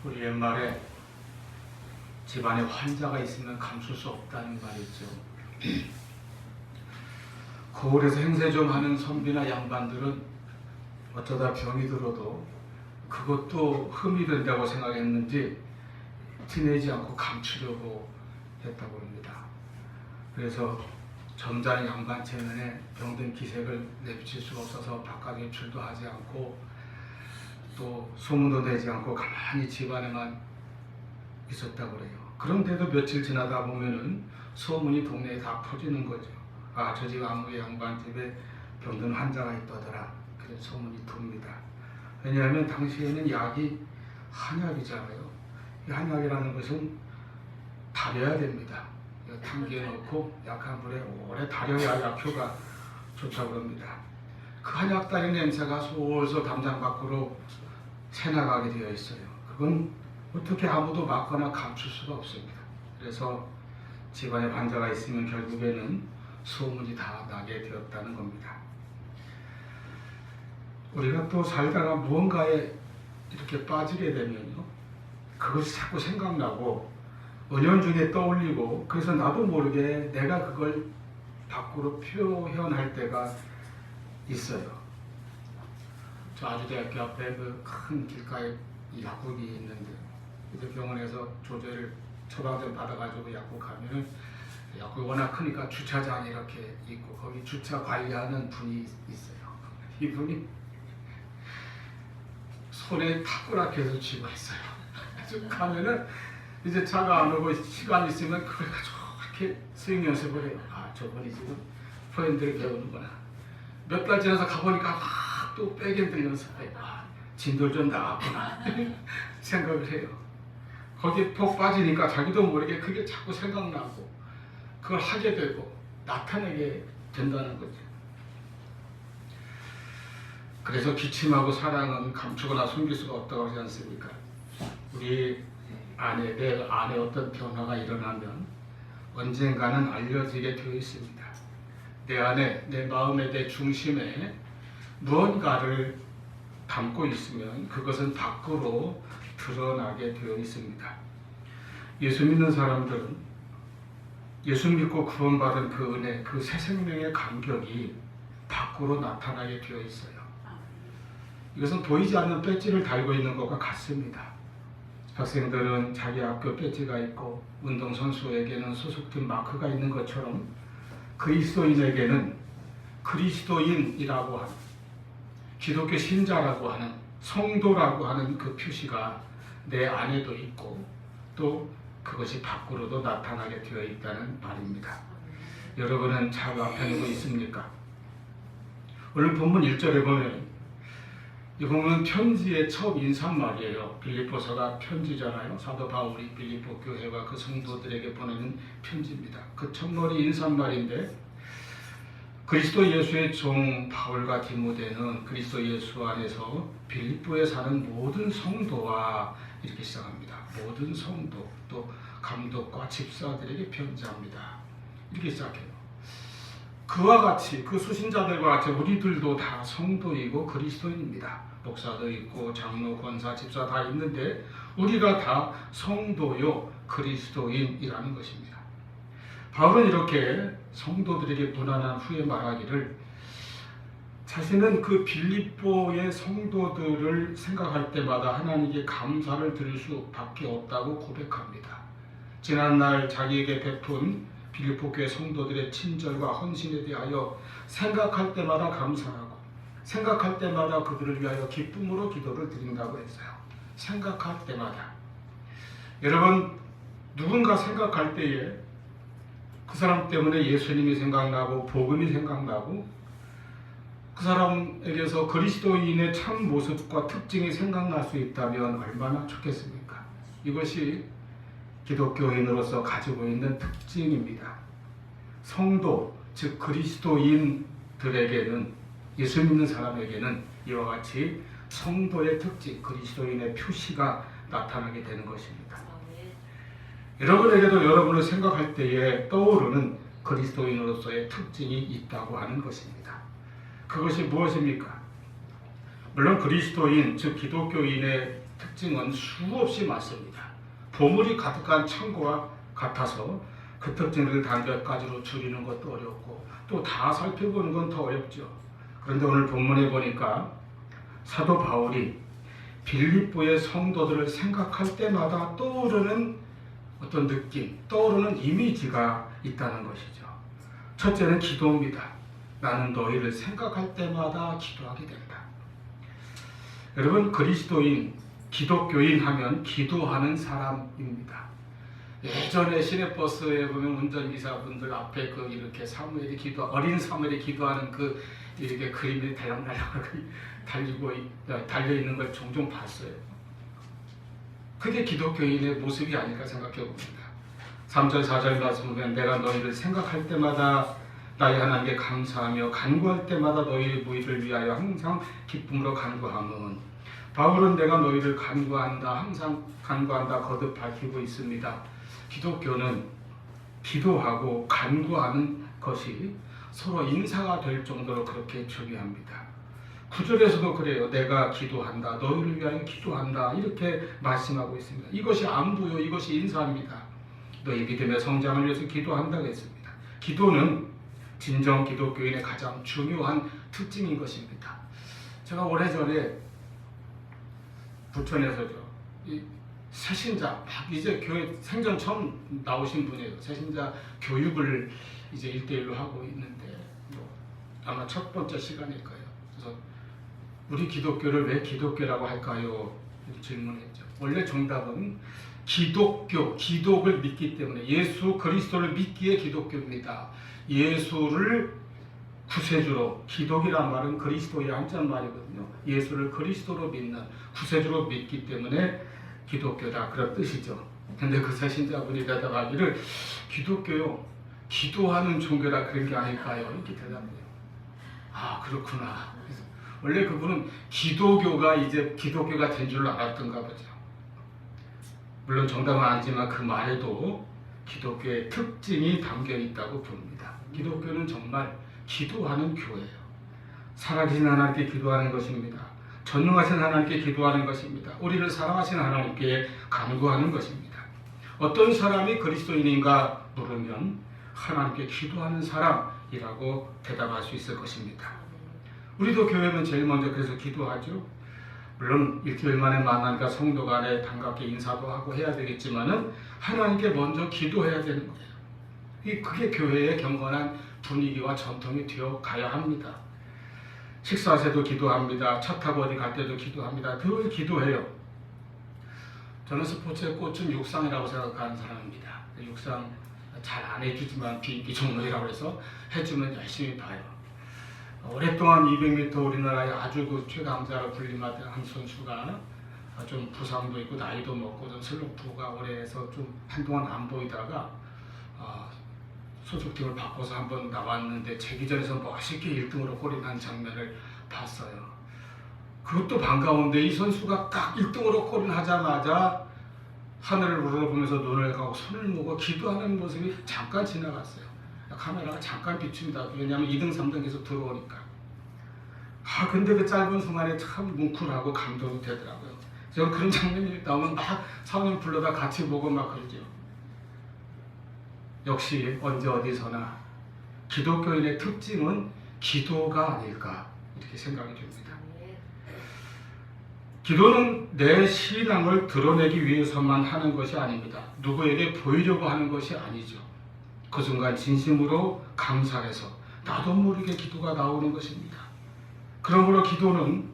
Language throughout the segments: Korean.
우리 옛말에 집안에 환자가 있으면 감출 수 없다는 말이 있죠. 거울에서 행세 좀 하는 선비나 양반들은 어쩌다 병이 들어도 그것도 흠이 된다고 생각했는지 티내지 않고 감추려고 했다고 합니다. 그래서 점잖은 양반 체면에 병든 기색을 내비칠 수가 없어서 바깥 외출도 하지 않고 또 소문도 내지 않고 가만히 집안에만 있었다고 그래요. 그런데도 며칠 지나다 보면은 소문이 동네에 다 퍼지는 거죠. 아, 저 집 아무개 양반 집에 병든 환자가 있다더라. 그런 소문이 돕니다. 왜냐하면 당시에는 약이 한약이잖아요. 이 한약이라는 것은 달여야 됩니다. 탕기에 넣고 약한 불에 오래 달여야 약효가 좋다고 합니다. 그 한약 달인 냄새가 솔솔 담장 밖으로 새나가게 되어 있어요. 그건 어떻게 아무도 막거나 감출 수가 없습니다. 그래서 집안에 환자가 있으면 결국에는 소문이 다 나게 되었다는 겁니다. 우리가 또 살다가 무언가에 이렇게 빠지게 되면요, 그것이 자꾸 생각나고 은연중에 떠올리고, 그래서 나도 모르게 내가 그걸 밖으로 표현할 때가 있어요. 저 아주대학교 앞에 그 큰 길가에 약국이 있는데, 이제 병원에서 조제를 처방전 받아가지고 약국 가면은 약국이 워낙 크니까 주차장이 이렇게 있고 거기 주차 관리하는 분이 있어요. 이분이 손에 타꾸라켓을 쥐고 있어요. 쭉 가면은 이제 차가 안 오고 시간 있으면 그걸 가지고 이렇게 스윙 연습을 해요. 아, 저분이 지금 포핸드를 배우는구나. 몇 달 지나서 가보니까 막 또 백핸드 연습해요. 아, 진도를 좀 나왔구나 생각을 해요. 거기에 푹 빠지니까 자기도 모르게 그게 자꾸 생각나고 그걸 하게 되고 나타내게 된다는 거죠. 그래서 기침하고 사랑은 감추거나 숨길 수가 없다고 하지 않습니까? 우리 안에, 내 안에 어떤 변화가 일어나면 언젠가는 알려지게 되어 있습니다. 내 안에, 내 마음의 내 중심에 무언가를 담고 있으면 그것은 밖으로 드러나게 되어 있습니다. 예수 믿는 사람들은 예수 믿고 구원받은 그 은혜, 그 새 생명의 감격이 밖으로 나타나게 되어 있어요. 이것은 보이지 않는 배지를 달고 있는 것과 같습니다. 학생들은 자기 학교 배지가 있고 운동선수에게는 소속팀 마크가 있는 것처럼 그리스도인에게는 그리스도인이라고 하는, 기독교 신자라고 하는, 성도라고 하는 그 표시가 내 안에도 있고 또 그것이 밖으로도 나타나게 되어 있다는 말입니다. 여러분은 잘 앞에놓고 있습니까? 오늘 본문 1절에 보면 이 본문 편지의 첫 인사말이에요. 빌립보서가 편지잖아요. 사도 바울이 빌립보 교회와 그 성도들에게 보내는 편지입니다. 그 첫머리 인사말인데, 그리스도 예수의 종 바울과 디모데는 그리스도 예수 안에서 빌립보에 사는 모든 성도와 이렇게 시작합니다. 모든 성도, 또 감독과 집사들에게 편지합니다. 이렇게 시작해요. 그와 같이, 그 수신자들과 같이 우리들도 다 성도이고 그리스도인입니다. 목사도 있고 장로, 권사, 집사 다 있는데 우리가 다 성도요 그리스도인이라는 것입니다. 바울은 이렇게 성도들에게 문안한 후에 말하기를, 자신은 그 빌립보의 성도들을 생각할 때마다 하나님께 감사를 드릴 수밖에 없다고 고백합니다. 지난날 자기에게 베푼 빌립보 교회 성도들의 친절과 헌신에 대하여 생각할 때마다 감사하고 생각할 때마다 그들을 위하여 기쁨으로 기도를 드린다고 했어요. 생각할 때마다. 여러분, 누군가 생각할 때에 그 사람 때문에 예수님이 생각나고 복음이 생각나고 그 사람에게서 그리스도인의 참 모습과 특징이 생각날 수 있다면 얼마나 좋겠습니까? 이것이 기독교인으로서 가지고 있는 특징입니다. 성도, 즉 그리스도인들에게는, 예수 믿는 사람에게는 이와 같이 성도의 특징, 그리스도인의 표시가 나타나게 되는 것입니다. 여러분에게도 여러분을 생각할 때에 떠오르는 그리스도인으로서의 특징이 있다고 하는 것입니다. 그것이 무엇입니까? 물론 그리스도인, 즉 기독교인의 특징은 수없이 많습니다. 보물이 가득한 창고와 같아서 그 특징을 몇 가지로 줄이는 것도 어렵고 또 다 살펴보는 건 더 어렵죠. 그런데 오늘 본문에 보니까 사도 바울이 빌립보의 성도들을 생각할 때마다 떠오르는 어떤 느낌, 떠오르는 이미지가 있다는 것이죠. 첫째는 기도입니다. 나는 너희를 생각할 때마다 기도하게 된다. 여러분, 그리스도인, 기독교인 하면 기도하는 사람입니다. 예전에 시내버스에 보면 운전기사분들 앞에 이렇게 사무엘이 어린 사무엘이 기도하는 이렇게 그림이 달랑달랑 달려 있는 걸 종종 봤어요. 그게 기독교인의 모습이 아닐까 생각해 봅니다. 3절 4절 말씀 보면 내가 너희를 생각할 때마다 나의 하나님께 감사하며 간구할 때마다 너희의 무의를 위하여 항상 기쁨으로 간구함은, 바울은 내가 너희를 간구한다, 항상 간구한다 거듭 밝히고 있습니다. 기독교는 기도하고 간구하는 것이 서로 인사가 될 정도로 그렇게 중요합니다. 9절에서도 그래요. 내가 기도한다, 너희를 위하여 기도한다, 이렇게 말씀하고 있습니다. 이것이 안부요, 이것이 인사입니다. 너희 믿음의 성장을 위해서 기도한다고 했습니다. 기도는 진정 기독교인의 가장 중요한 특징인 것입니다. 제가 오래전에 부천에서죠, 새신자, 이제 교회 생전 처음 나오신 분이에요. 새신자 교육을 이제 1대1로 하고 있는데, 아마 첫 번째 시간일 거예요. 그래서 우리 기독교를 왜 기독교라고 할까요? 질문했죠. 원래 정답은 기독을 믿기 때문에, 예수 그리스도를 믿기에 기독교입니다. 예수를 구세주로, 기독이란 말은 그리스도의 한자말이거든요. 예수를 그리스도로 믿는, 구세주로 믿기 때문에 기독교다, 그런 뜻이죠. 근데 그 새신자분이 대답하기를 기독교요, 기도하는 종교라 그런 게 아닐까요? 이렇게 대답해요. 아, 그렇구나. 그래서 원래 그분은 기독교가 이제 기독교가 된 줄 알았던가 보죠. 물론 정답은 아니지만 그 말에도 기독교의 특징이 담겨 있다고 봅니다. 기독교는 정말 기도하는 교회예요. 살아계신 하나님께 기도하는 것입니다. 전능하신 하나님께 기도하는 것입니다. 우리를 사랑하신 하나님께 간구하는 것입니다. 어떤 사람이 그리스도인인가 물으면 하나님께 기도하는 사람이라고 대답할 수 있을 것입니다. 우리도 교회는 제일 먼저 그래서 기도하죠. 물론 일주일 만에 만나니까 성도 간에 반갑게 인사도 하고 해야 되겠지만은 하나님께 먼저 기도해야 되는 거예요. 그게 교회의 경건한 분위기와 전통이 되어 가야 합니다. 식사할 때도 기도합니다. 차 타고 어디 갈 때도 기도합니다. 늘 기도해요. 저는 스포츠의 꽃은 육상이라고 생각하는 사람입니다. 육상 잘 안 해주지만 비인기 종목이라고 해서 해주면 열심히 봐요. 오랫동안 200m 우리나라의 아주 최강자로 불림한 선수가 좀 부상도 있고 나이도 먹고 좀 슬럼프가 오래 해서 좀 한동안 안 보이다가 소속팀을 바꿔서 한번 나왔는데 재기전에서 멋있게 1등으로 골이 난 장면을 봤어요. 그것도 반가운데 이 선수가 딱 1등으로 골을 하자마자 하늘을 우러러보면서 눈을 감고 손을 모으고 기도하는 모습이 잠깐 지나갔어요. 카메라가 잠깐 비춥니다. 왜냐하면 2등, 3등 계속 들어오니까. 근데 그 짧은 순간에 참 뭉클하고 감동이 되더라고요. 저는 그런 장면이 나오면 막 사모님 불러다 같이 보고 막 그러죠. 역시 언제 어디서나 기독교인의 특징은 기도가 아닐까, 이렇게 생각이 됩니다. 기도는 내 신앙을 드러내기 위해서만 하는 것이 아닙니다. 누구에게 보이려고 하는 것이 아니죠. 그 순간 진심으로 감사해서 나도 모르게 기도가 나오는 것입니다. 그러므로 기도는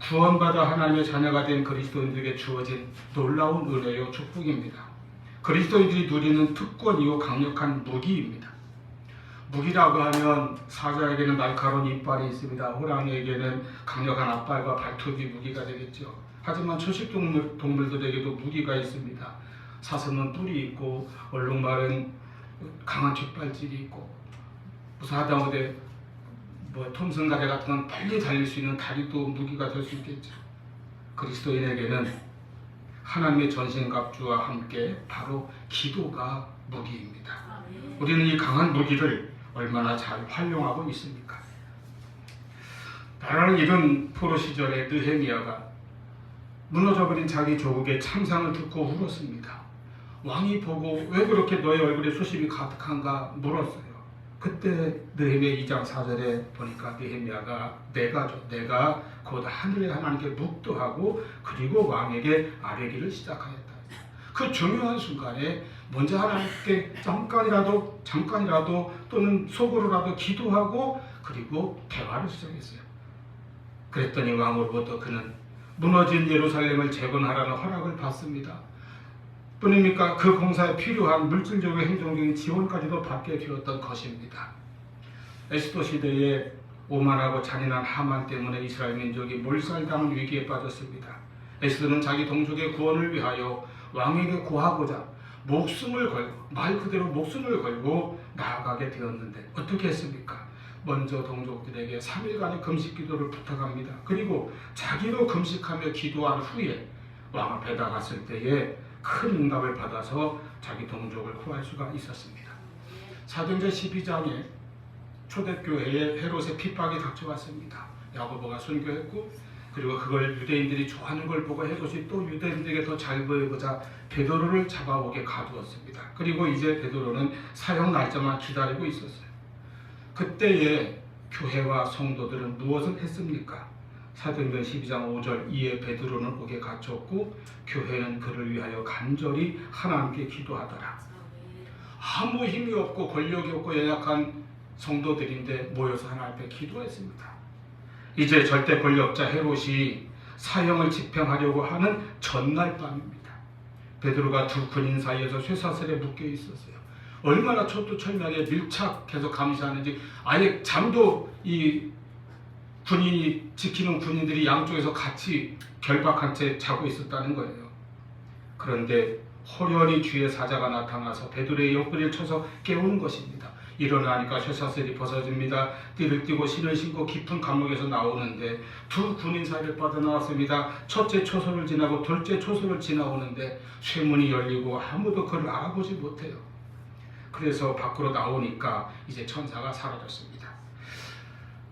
구원받아 하나님의 자녀가 된 그리스도인들에게 주어진 놀라운 은혜요 축복입니다. 그리스도인들이 누리는 특권이요 강력한 무기입니다. 무기라고 하면 사자에게는 날카로운 이빨이 있습니다. 호랑이에게는 강력한 앞발과 발톱이 무기가 되겠죠. 하지만 초식 동물들에게도 무기가 있습니다. 사슴은 뿔이 있고 얼룩말은 강한 뒷발질이 있고, 무슨 하다못해 톰슨가래 같은 건 빨리 달릴 수 있는 다리도 무기가 될 수 있겠죠. 그리스도인에게는 하나님의 전신갑주와 함께 바로 기도가 무기입니다. 우리는 이 강한 무기를 얼마나 잘 활용하고 있습니까? 나라를 잃은 포로 시절에 느헤미야가, 무너져버린 자기 조국의 참상을 듣고 울었습니다. 왕이 보고 왜 그렇게 너의 얼굴에 수심이 가득한가 물었어요. 그때 느헤미야 2장 4절에 보니까 느헤미야가 내가 곧 하늘의 하나님께 묵도하고 그리고 왕에게 아뢰기를 시작하였다. 그 중요한 순간에 먼저 하나님께 잠깐이라도 또는 속으로라도 기도하고 그리고 대화를 시작했어요. 그랬더니 왕으로부터 그는 무너진 예루살렘을 재건하라는 허락을 받습니다. 뿐입니까? 그 공사에 필요한 물질적이고 행정적인 지원까지도 받게 되었던 것입니다. 에스더 시대에 오만하고 잔인한 하만 때문에 이스라엘 민족이 몰살당한 위기에 빠졌습니다. 에스더는 자기 동족의 구원을 위하여 왕에게 고하고자 목숨을 걸고 말 그대로 목숨을 걸고 나아가게 되었는데 어떻게 했습니까? 먼저 동족들에게 3일간의 금식 기도를 부탁합니다. 그리고 자기도 금식하며 기도한 후에 왕 앞에 나갔을 때에 큰 응답을 받아서 자기 동족을 구할 수가 있었습니다. 사도행전 12장에 초대교회에 헤롯의 핍박이 닥쳐왔습니다. 야고보가 순교했고 그리고 그걸 유대인들이 좋아하는 걸 보고 헤롯이 또 유대인들에게 더 잘 보이고자 베드로를 잡아오게 가두었습니다. 그리고 이제 베드로는 사형 날짜만 기다리고 있었어요. 그때에 교회와 성도들은 무엇을 했습니까? 사도행전 12장 5절 이에 베드로는 옥에 갇혔고 교회는 그를 위하여 간절히 하나님께 기도하더라. 아무 힘이 없고 권력이 없고 연약한 성도들인데 모여서 하나님 앞에 기도했습니다. 이제 절대 권력자 헤롯이 사형을 집행하려고 하는 전날 밤입니다. 베드로가 두 군인 사이에서 쇠사슬에 묶여 있었어요. 얼마나 철두철미하게 밀착해서 감시하는지 아예 잠도 이 군인이 지키는 군인들이 양쪽에서 같이 결박한 채 자고 있었다는 거예요. 그런데 호련히 주의 사자가 나타나서 베드로의 옆구리를 쳐서 깨우는 것입니다. 일어나니까 쇠사슬이 벗어집니다. 띠를 띠고 신을 신고 깊은 감옥에서 나오는데 두 군인 사이를 빠져나왔습니다. 첫째 초소를 지나고 둘째 초소를 지나오는데 쇠문이 열리고 아무도 그를 알아보지 못해요. 그래서 밖으로 나오니까 이제 천사가 사라졌습니다.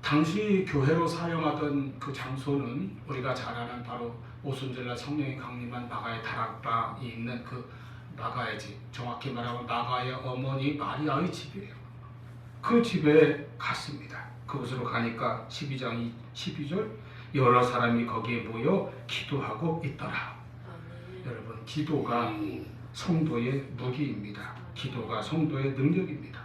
당시 교회로 사용하던 그 장소는 우리가 잘 아는 바로 오순절날 성령이 강림한 마가의 다락방이 있는 그 마가의 집, 정확히 말하면 마가의 어머니 마리아의 집이에요. 그 집에 갔습니다. 그곳으로 가니까 12장 12절 여러 사람이 거기에 모여 기도하고 있더라. 여러분, 기도가 성도의 무기입니다. 기도가 성도의 능력입니다.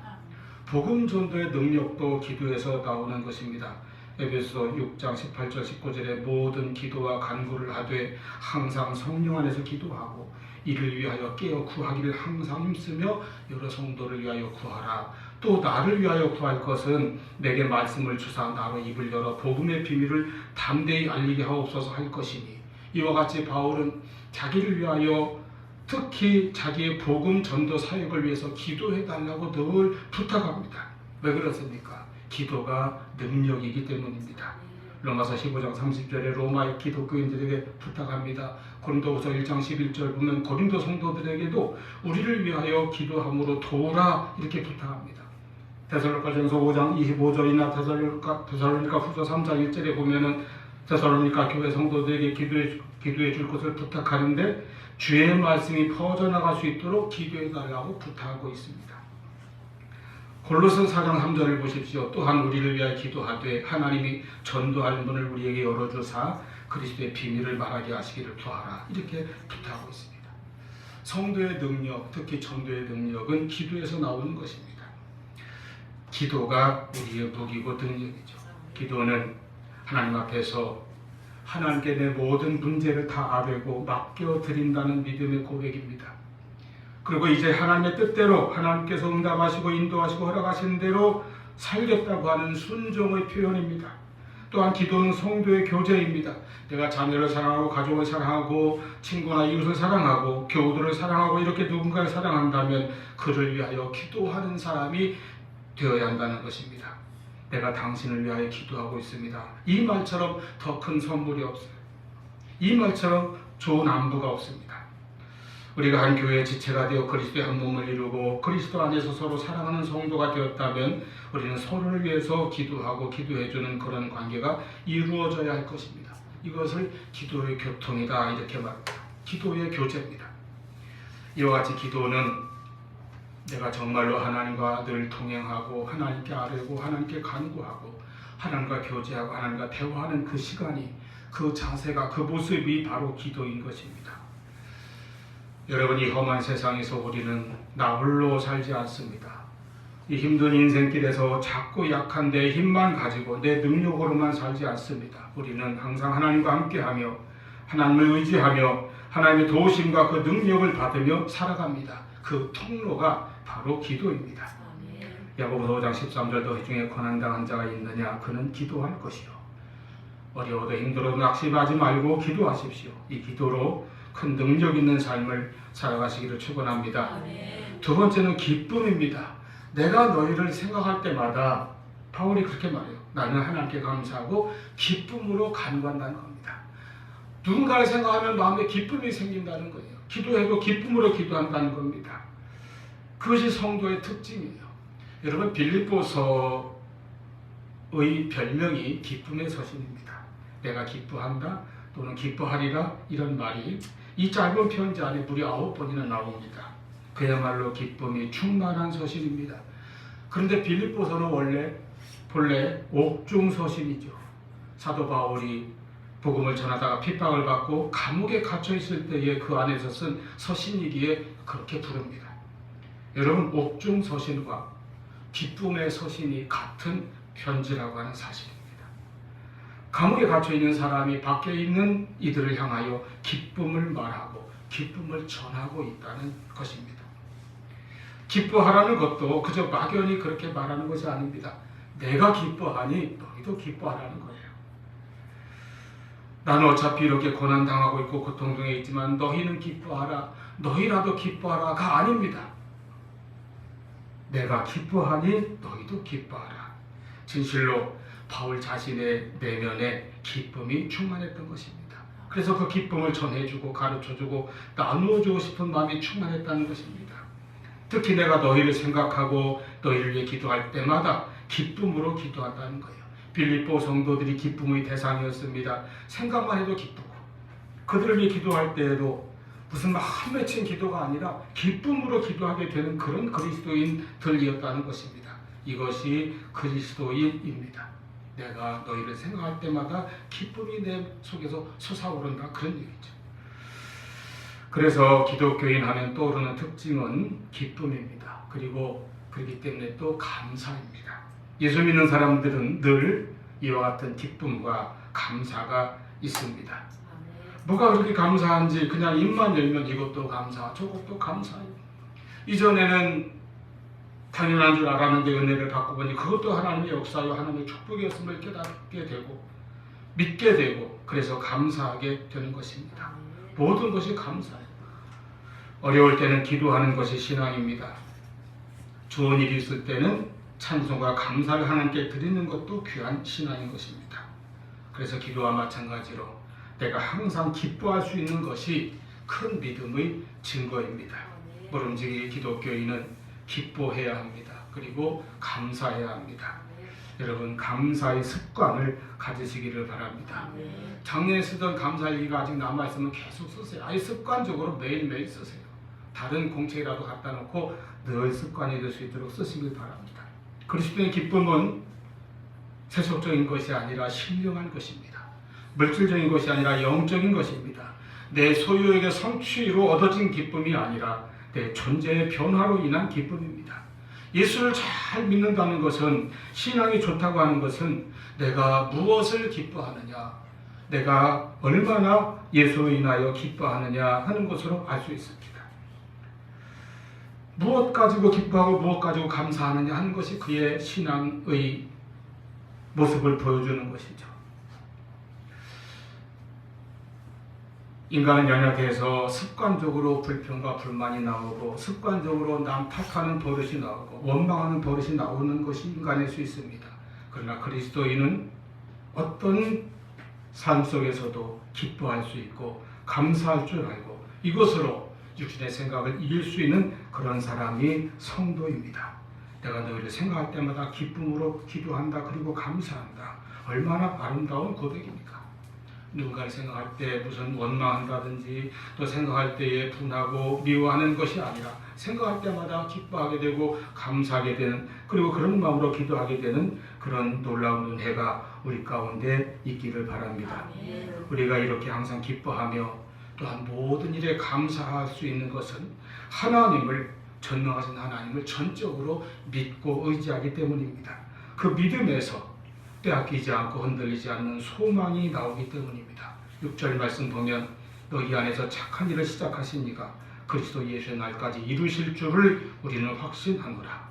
복음 전도의 능력도 기도에서 나오는 것입니다. 에베소서 6장 18절 19절에 모든 기도와 간구를 하되 항상 성령 안에서 기도하고 이를 위하여 깨어 구하기를 항상 힘쓰며 여러 성도를 위하여 구하라. 또 나를 위하여 구할 것은 내게 말씀을 주사 나로 입을 열어 복음의 비밀을 담대히 알리게 하옵소서 할 것이니 이와 같이 바울은 자기를 위하여 특히 자기의 복음 전도 사역을 위해서 기도해 달라고 늘 부탁합니다. 왜 그렇습니까? 기도가 능력이기 때문입니다. 로마서 15장 30절에 로마의 기독교인들에게 부탁합니다. 고린도후서 1장 11절 보면 고린도 성도들에게도 우리를 위하여 기도함으로 도우라 이렇게 부탁합니다. 데살로니가전서 5장 25절이나 데살로니가 후서 3장 1절에 보면은 데살로니가 교회 성도들에게 기도해 줄 것을 부탁하는데 주의 말씀이 퍼져나갈 수 있도록 기도해 달라고 부탁하고 있습니다. 골로새 4장 3절을 보십시오. 또한 우리를 위하여 기도하되 하나님이 전도하는 문을 우리에게 열어주사 그리스도의 비밀을 말하게 하시기를 구하라 이렇게 부탁하고 있습니다. 성도의 능력, 특히 전도의 능력은 기도에서 나오는 것입니다. 기도가 우리의 무기고 능력이죠. 기도는 하나님 앞에서 하나님께 내 모든 문제를 다 아뢰고 맡겨드린다는 믿음의 고백입니다. 그리고 이제 하나님의 뜻대로 하나님께서 응답하시고 인도하시고 허락하신 대로 살겠다고 하는 순종의 표현입니다. 또한 기도는 성도의 교제입니다. 내가 자녀를 사랑하고 가족을 사랑하고 친구나 이웃을 사랑하고 교우들을 사랑하고 이렇게 누군가를 사랑한다면 그를 위하여 기도하는 사람이 되어야 한다는 것입니다. 내가 당신을 위하여 기도하고 있습니다. 이 말처럼 더 큰 선물이 없어요. 이 말처럼 좋은 안부가 없습니다. 우리가 한 교회의 지체가 되어 그리스도의 한 몸을 이루고 그리스도 안에서 서로 사랑하는 성도가 되었다면 우리는 서로를 위해서 기도하고 기도해주는 그런 관계가 이루어져야 할 것입니다. 이것을 기도의 교통이다 이렇게 말합니다. 기도의 교제입니다. 이와 같이 기도는 내가 정말로 하나님과 늘 동행하고 하나님께 아뢰고 하나님께 간구하고 하나님과 교제하고 하나님과 대화하는 그 시간이, 그 자세가, 그 모습이 바로 기도인 것입니다. 여러분, 이 험한 세상에서 우리는 나 홀로 살지 않습니다. 이 힘든 인생길에서 작고 약한 내 힘만 가지고 내 능력으로만 살지 않습니다. 우리는 항상 하나님과 함께하며 하나님을 의지하며 하나님의 도우심과 그 능력을 받으며 살아갑니다. 그 통로가 바로 기도입니다. 야고보서 5장 13절 너희 중에 고난당한 자가 있느냐? 그는 기도할 것이요. 어려워도 힘들어도 낙심하지 말고 기도하십시오. 이 기도로 큰 능력 있는 삶을 살아가시기를 축원합니다. 두 번째는 기쁨입니다. 내가 너희를 생각할 때마다 바울이 그렇게 말해요. 나는 하나님께 감사하고 기쁨으로 간구한다는 겁니다. 누군가를 생각하면 마음에 기쁨이 생긴다는 거예요. 기도해도 기쁨으로 기도한다는 겁니다. 그것이 성도의 특징이에요. 여러분, 빌립보서의 별명이 기쁨의 서신입니다. 내가 기뻐한다 또는 기뻐하리라 이런 말이 이 짧은 편지 안에 무려 9번이나 나옵니다. 그야말로 기쁨이 충만한 서신입니다. 그런데 빌립보서는 본래 옥중 서신이죠. 사도 바울이 복음을 전하다가 핍박을 받고 감옥에 갇혀 있을 때에 그 안에서 쓴 서신이기에 그렇게 부릅니다. 여러분, 옥중 서신과 기쁨의 서신이 같은 편지라고 하는 사실입니다. 감옥에 갇혀 있는 사람이 밖에 있는 이들을 향하여 기쁨을 말하고 기쁨을 전하고 있다는 것입니다. 기뻐하라는 것도 그저 막연히 그렇게 말하는 것이 아닙니다. 내가 기뻐하니 너희도 기뻐하라는 거예요. 나는 어차피 이렇게 고난당하고 있고 고통 중에 있지만 너희는 기뻐하라, 너희라도 기뻐하라가 아닙니다. 내가 기뻐하니 너희도 기뻐하라. 진실로 바울 자신의 내면에 기쁨이 충만했던 것입니다. 그래서 그 기쁨을 전해주고 가르쳐주고 나누어주고 싶은 마음이 충만했다는 것입니다. 특히 내가 너희를 생각하고 너희를 위해 기도할 때마다 기쁨으로 기도한다는 거예요. 빌립보 성도들이 기쁨의 대상이었습니다. 생각만 해도 기쁘고 그들을 위해 기도할 때에도 무슨 한 맺힌 기도가 아니라 기쁨으로 기도하게 되는 그런 그리스도인들이었다는 것입니다. 이것이 그리스도인입니다. 내가 너희를 생각할 때마다 기쁨이 내 속에서 솟아오른다, 그런 얘기죠. 그래서 기독교인 하면 떠오르는 특징은 기쁨입니다. 그리고 그렇기 때문에 또 감사입니다. 예수 믿는 사람들은 늘 이와 같은 기쁨과 감사가 있습니다. 뭐가 그렇게 감사한지 그냥 입만 열면 이것도 감사, 저것도 감사해요. 이전에는 당연한 줄 알았는데 은혜를 받고 보니 그것도 하나님의 역사요, 하나님의 축복이었음을 깨닫게 되고 믿게 되고 그래서 감사하게 되는 것입니다. 모든 것이 감사해요. 어려울 때는 기도하는 것이 신앙입니다. 좋은 일이 있을 때는 찬송과 감사를 하나님께 드리는 것도 귀한 신앙인 것입니다. 그래서 기도와 마찬가지로 내가 항상 기뻐할 수 있는 것이 큰 믿음의 증거입니다. 모름지기 기독교인은 기뻐해야 합니다. 그리고 감사해야 합니다. 여러분, 감사의 습관을 가지시기를 바랍니다. 작년에 쓰던 감사일기가 아직 남아있으면 계속 쓰세요. 아예 습관적으로 매일매일 쓰세요. 다른 공책이라도 갖다 놓고 늘 습관이 될 수 있도록 쓰시길 바랍니다. 그리스도의 기쁨은 세속적인 것이 아니라 신령한 것입니다. 물질적인 것이 아니라 영적인 것입니다. 내 소유에게 성취로 얻어진 기쁨이 아니라 내 존재의 변화로 인한 기쁨입니다. 예수를 잘 믿는다는 것은, 신앙이 좋다고 하는 것은 내가 무엇을 기뻐하느냐, 내가 얼마나 예수로 인하여 기뻐하느냐 하는 것으로 알 수 있습니다. 무엇 가지고 기뻐하고 무엇 가지고 감사하느냐 하는 것이 그의 신앙의 모습을 보여주는 것이죠. 인간은 연약해서 습관적으로 불평과 불만이 나오고 습관적으로 남 탓하는 버릇이 나오고 원망하는 버릇이 나오는 것이 인간일 수 있습니다. 그러나 그리스도인은 어떤 삶 속에서도 기뻐할 수 있고 감사할 줄 알고 이것으로 육신의 생각을 이길 수 있는 그런 사람이 성도입니다. 내가 너희를 생각할 때마다 기쁨으로 기도한다, 그리고 감사한다. 얼마나 아름다운 고백입니까? 누군가를 생각할 때 무슨 원망한다든지 또 생각할 때에 분하고 미워하는 것이 아니라 생각할 때마다 기뻐하게 되고 감사하게 되는, 그리고 그런 마음으로 기도하게 되는 그런 놀라운 은혜가 우리 가운데 있기를 바랍니다. 우리가 이렇게 항상 기뻐하며 또한 모든 일에 감사할 수 있는 것은 하나님을, 전능하신 하나님을 전적으로 믿고 의지하기 때문입니다. 그 믿음에서 빼앗기지 않고 흔들리지 않는 소망이 나오기 때문입니다. 6절 말씀 보면 너희 안에서 착한 일을 시작하신 이가 그리스도 예수의 날까지 이루실 줄을 우리는 확신하노라.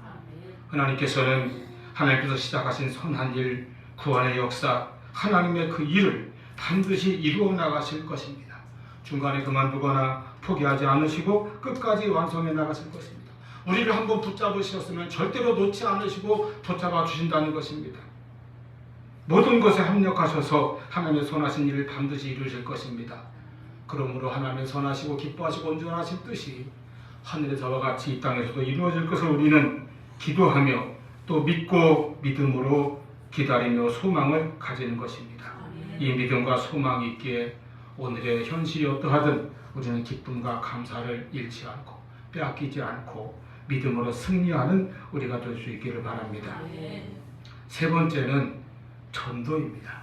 하나님께서는 하나님께서 시작하신 선한 일, 구원의 역사, 하나님의 그 일을 반드시 이루어 나가실 것입니다. 중간에 그만두거나 포기하지 않으시고 끝까지 완성해 나가실 것입니다. 우리를 한번 붙잡으셨으면 절대로 놓지 않으시고 붙잡아 주신다는 것입니다. 모든 것에 합력하셔서 하나님의 선하신 일을 반드시 이루실 것입니다. 그러므로 하나님의 선하시고 기뻐하시고 온전하신 뜻이 하늘에서와 같이 이 땅에서도 이루어질 것을 우리는 기도하며 또 믿고 믿음으로 기다리며 소망을 가지는 것입니다. 이 믿음과 소망이 있기에 오늘의 현실이 어떠하든 우리는 기쁨과 감사를 잃지 않고 빼앗기지 않고 믿음으로 승리하는 우리가 될 수 있기를 바랍니다. 세 번째는 전도입니다.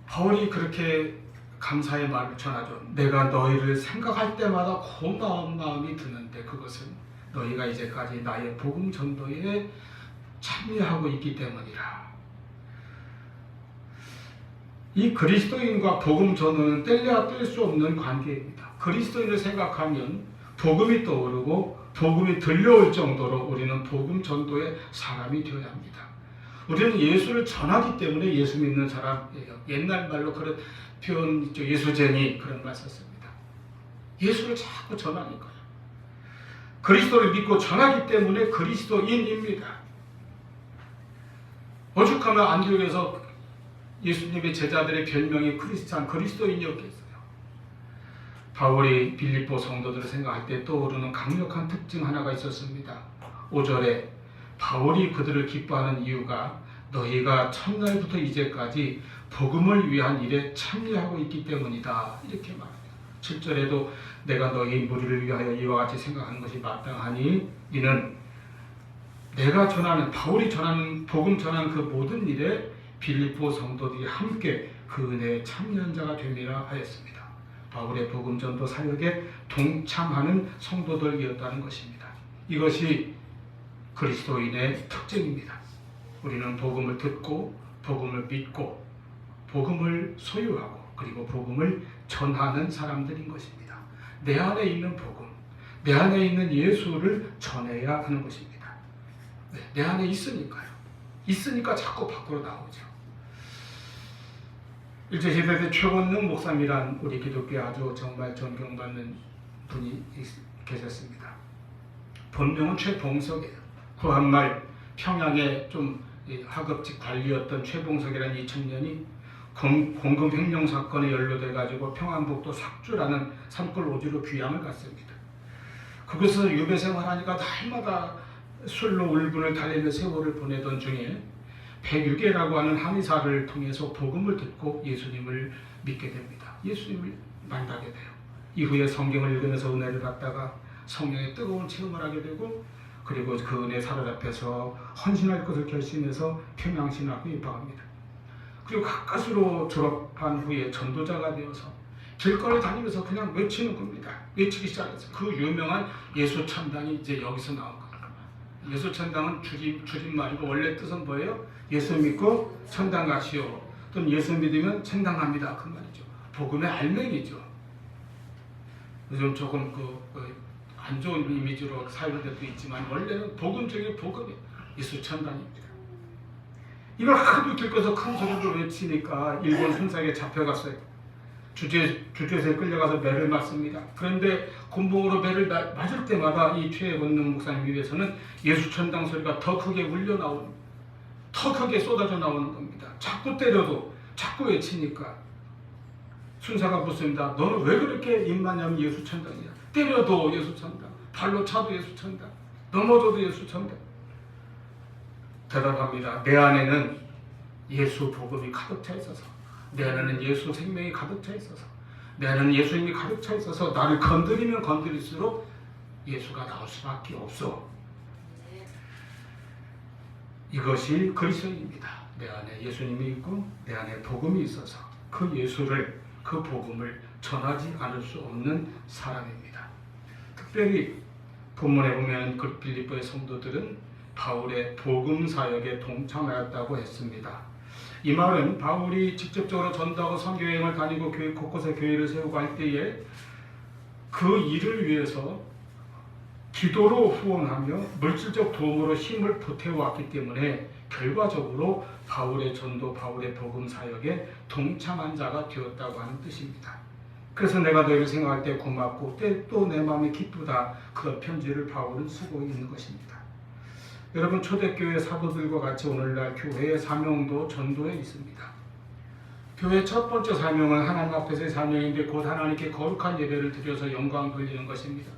바울이 그렇게 감사의 말을 전하죠. 내가 너희를 생각할 때마다 고마운 마음이 드는데 그것은 너희가 이제까지 나의 복음 전도에 참여하고 있기 때문이라. 이 그리스도인과 복음 전도는 뗄래야 뗄 수 없는 관계입니다. 그리스도인을 생각하면 복음이 떠오르고 복음이 들려올 정도로 우리는 복음 전도의 사람이 되어야 합니다. 우리는 예수를 전하기 때문에 예수 믿는 사람이에요. 옛날 말로 그런 표현 있죠. 예수쟁이, 그런 말 썼습니다. 예수를 자꾸 전하니까요. 그리스도를 믿고 전하기 때문에 그리스도인입니다. 오죽하면 안디옥에서 예수님의 제자들의 별명이 크리스찬, 그리스도인이었겠어요. 바울이 빌립보 성도들을 생각할 때 떠오르는 강력한 특징 하나가 있었습니다. 5절에 바울이 그들을 기뻐하는 이유가 너희가 첫날부터 이제까지 복음을 위한 일에 참여하고 있기 때문이다. 이렇게 말합니다. 7절에도 내가 너희 무리를 위하여 이와 같이 생각하는 것이 마땅하니 이는 내가 전하는, 바울이 전하는, 복음 전하는 그 모든 일에 빌립보 성도들이 함께 그 은혜에 참여한 자가 됨이라 하였습니다. 바울의 복음 전도 사역에 동참하는 성도들이었다는 것입니다. 이것이 그리스도인의 특징입니다. 우리는 복음을 듣고 복음을 믿고 복음을 소유하고 그리고 복음을 전하는 사람들인 것입니다. 내 안에 있는 복음, 내 안에 있는 예수를 전해야 하는 것입니다. 내 안에 있으니까요. 있으니까 자꾸 밖으로 나오죠. 일제시대 때 최원능 목사님이란 우리 기독교에 아주 정말 존경받는 분이 계셨습니다. 본명은 최봉석이에요. 구한말 평양에 좀 하급직 관리였던 최봉석이라는 이 청년이 공금 횡령 사건에 연루돼가지고 평안북도 삭주라는 산골 오지로 귀향을 갔습니다. 그곳에서 유배 생활하니까 날마다 술로 울분을 달래는 세월을 보내던 중에 백유계라고 하는 한의사를 통해서 복음을 듣고 예수님을 믿게 됩니다. 예수님을 만나게 돼요. 이후에 성경을 읽으면서 은혜를 받다가 성령의 뜨거운 체험을 하게 되고 그리고 그 은혜에 사로잡혀서 헌신할 것을 결심해서 평양신학교에 입학합니다. 그리고 가까스로 졸업한 후에 전도자가 되어서 길거리 다니면서 그냥 외치는 겁니다. 외치기 시작했어요. 그 유명한 예수천당이 이제 여기서 나온 거예요. 예수천당은 줄임말이고 원래 뜻은 뭐예요? 예수 믿고 천당 가시오. 또는 예수 믿으면 천당 갑니다. 그 말이죠. 복음의 알맹이죠. 요즘 조금 안 좋은 이미지로 사용될 수 있지만 원래는 복음 중에 복음이 예수천당입니다. 이걸 하도 들고서 큰 소리로 외치니까 일본 순사에게 잡혀갔어요. 주제소에 끌려가서 매를 맞습니다. 그런데 곤봉으로 매를 맞을 때마다 이 최원능 목사님 위해서는 예수천당 소리가 더 크게 울려 나오는, 더 크게 쏟아져 나오는 겁니다. 자꾸 때려도 자꾸 외치니까 순사가 묻습니다. 너는 왜 그렇게 입맞냐면 예수천당이야. 때려도 예수천당, 발로 차도 예수천당, 넘어져도 예수천당. 대답합니다. 내 안에는 예수 복음이 가득 차 있어서 내 안에는 예수 생명이 가득 차 있어서, 내 안에는 예수님이 가득 차 있어서 나를 건드리면 건드릴수록 예수가 나올 수밖에 없어. 이것이 그리스도입니다. 내 안에 예수님이 있고 내 안에 복음이 있어서 그 예수를, 그 복음을 전하지 않을 수 없는 사람입니다. 특별히 본문에 보면 그 빌립보의 성도들은 바울의 복음 사역에 동참하였다고 했습니다. 이 말은 바울이 직접적으로 전도하고 선교 여행을 다니고 교회 곳곳에 교회를 세우고 할 때에 그 일을 위해서 기도로 후원하며 물질적 도움으로 힘을 보태왔기 때문에 결과적으로 바울의 전도, 바울의 복음 사역에 동참한 자가 되었다고 하는 뜻입니다. 그래서 내가 너희를 생각할 때 고맙고 또 내 마음이 기쁘다, 그 편지를 바울은 쓰고 있는 것입니다. 여러분, 초대교회 사도들과 같이 오늘날 교회의 사명도 전도에 있습니다. 교회의 첫 번째 사명은 하나님 앞에서의 사명인데 곧 하나님께 거룩한 예배를 드려서 영광 돌리는 것입니다.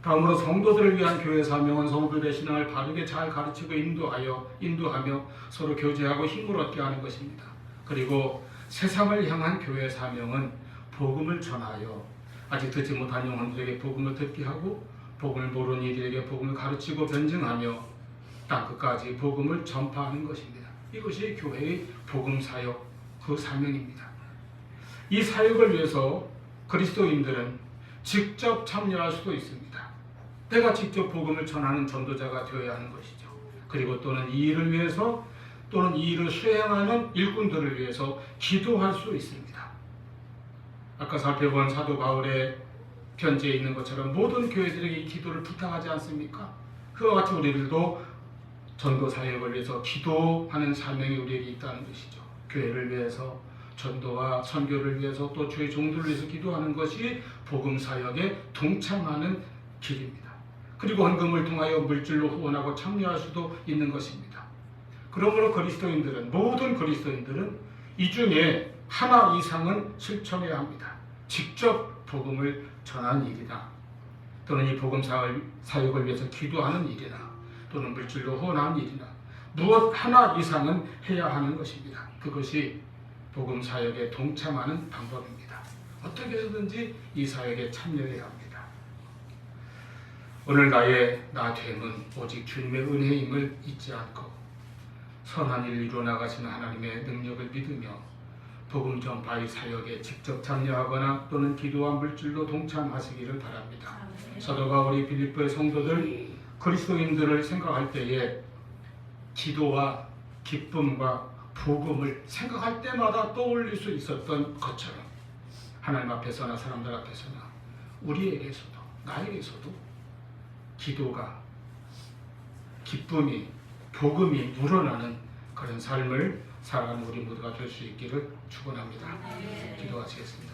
다음으로 성도들을 위한 교회 사명은 성도들의 신앙을 바르게 잘 가르치고 인도하며 서로 교제하고 힘을 얻게 하는 것입니다. 그리고 세상을 향한 교회 사명은 복음을 전하여 아직 듣지 못한 영혼들에게 복음을 듣게 하고 복음을 모르는 이들에게 복음을 가르치고 변증하며 땅끝까지 복음을 전파하는 것입니다. 이것이 교회의 복음 사역, 그 사명입니다. 이 사역을 위해서 그리스도인들은 직접 참여할 수도 있습니다. 내가 직접 복음을 전하는 전도자가 되어야 하는 것이죠. 그리고 또는 이 일을 위해서 또는 이 일을 수행하는 일꾼들을 위해서 기도할 수 있습니다. 아까 살펴본 사도 바울의 편지에 있는 것처럼 모든 교회들에게 이 기도를 부탁하지 않습니까? 그와 같이 우리들도 전도 사역을 위해서 기도하는 사명이 우리에게 있다는 것이죠. 교회를 위해서, 전도와 선교를 위해서, 또 주의 종들을 위해서 기도하는 것이 복음 사역에 동참하는 길입니다. 그리고 헌금을 통하여 물질로 후원하고 참여할 수도 있는 것입니다. 그러므로 모든 그리스도인들은 이 중에 하나 이상은 실천해야 합니다. 직접 복음을 전하는 일이나, 또는 이 복음 사역을 위해서 기도하는 일이나, 또는 물질로 후원하는 일이나 무엇 하나 이상은 해야 하는 것입니다. 그것이 복음 사역에 동참하는 방법입니다. 어떻게 해서든지 이 사역에 참여해야 합니다. 오늘 나 됨은 오직 주님의 은혜임을 잊지 않고 선한 일 이루어 나가시는 하나님의 능력을 믿으며 복음 전파의 사역에 직접 참여하거나 또는 기도와 물질로 동참하시기를 바랍니다. 사도 바울이 빌립보의 성도들, 그리스도인들을 생각할 때에 기도와 기쁨과 복음을 생각할 때마다 떠올릴 수 있었던 것처럼 하나님 앞에서나 사람들 앞에서나 우리에게서도, 나에게서도 기도가, 기쁨이, 복음이 묻어나는 그런 삶을 살아가는 우리 모두가 될 수 있기를 축원합니다. 기도하시겠습니다.